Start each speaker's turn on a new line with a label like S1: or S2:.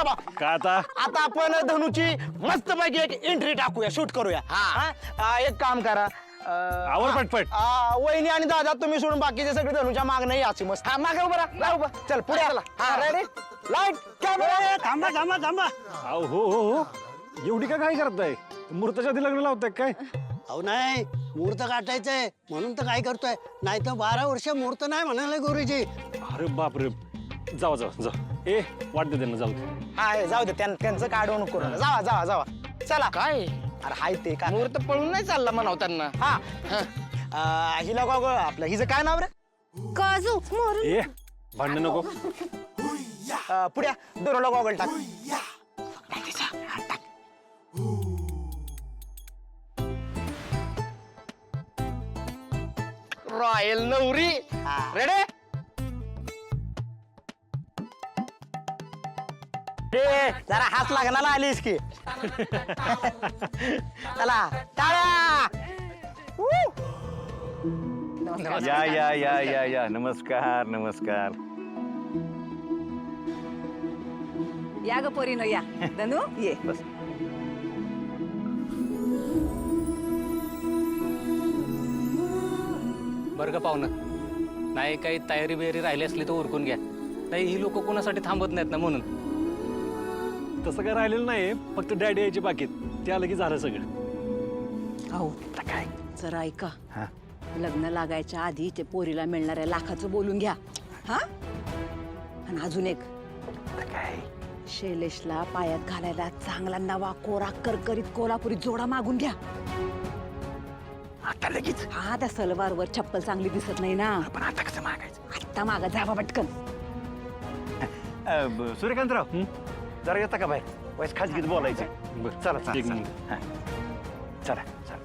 S1: बाबा
S2: काय आता
S1: आता आपण धनुची मस्त पैकी एक एंट्री टाकूया शूट करूया एक काम करा
S2: आवर पटपट.
S1: वहिनी आणि दादा तुम्ही सोडून बाकीचे सगळे धनुच्या माग नाही याची मस्त मागे उभं राहा उभं चल पुढे हा रेडी लाईट कॅमेरा
S2: थांबा थांबा थांबा अहो हो एवढी का काय करताय मुहूर्ताच्या आधी लग्न लावताय काय
S3: अहो नाही मुहूर्त गाठायचंय म्हणून तर काय करतोय नाही तर 12 वर्ष मुहूर्त नाही म्हणाले गुरुजी.
S2: अरे बापरे जावा जावा जावा ए वाट दे त्यांना जाऊ दे.
S1: हा जाऊ दे त्यांचं काढू नको जावा जावा जावा चला
S4: काय
S1: अरे हाय ते का
S4: मुहूर्त पळून नाही चालला म्हणाव त्यांना.
S1: हा हिला गॉगल आपलं हिचं काय नाव रे
S5: काजू मोर
S2: ए भांडण नको
S1: पुढ्या दोनला गॉगल टाक
S4: रॉयल नवरी रेडे
S1: जरा हात लागणार आलीस की चला टाळ्या
S6: या या या या या नमस्कार नमस्कार.
S5: या ग पोरीनो या धनु ये
S6: बस.
S7: बरं का पाहुणं नाही काही तयारी बियारी राहिली असली तर उरकून घ्या नाही ही लोक कोणासाठी थांबत नाहीत ना म्हणून.
S2: तसं काय राहिलेलं नाही फक्त डॅडी यायची बाकीत ते आलं की झालं सगळं.
S5: अहो काय जरा ऐका लग्न लागायच्या आधी ते पोरीला मिळणाऱ्या लाखाचं बोलून घ्या हा आणि अजून एक
S6: काय
S5: शैलेशला पायात घालायला चांगला नवा कोरा करकरीत कोल्हापुरी जोडा मागून घ्या.
S6: आता लगेच
S5: हा त्या सलवारवर चप्पल चांगली दिसत नाही ना
S6: पण आता कसं मागायचं.
S5: आत्ता मागा जावा पटकन.
S6: सूर्यकांतराव जरा येता का बाहेर वयस खाजगीत बोलायचं.
S2: बरं
S6: चला
S2: एक
S6: चला
S2: मिनिट.
S6: चला चला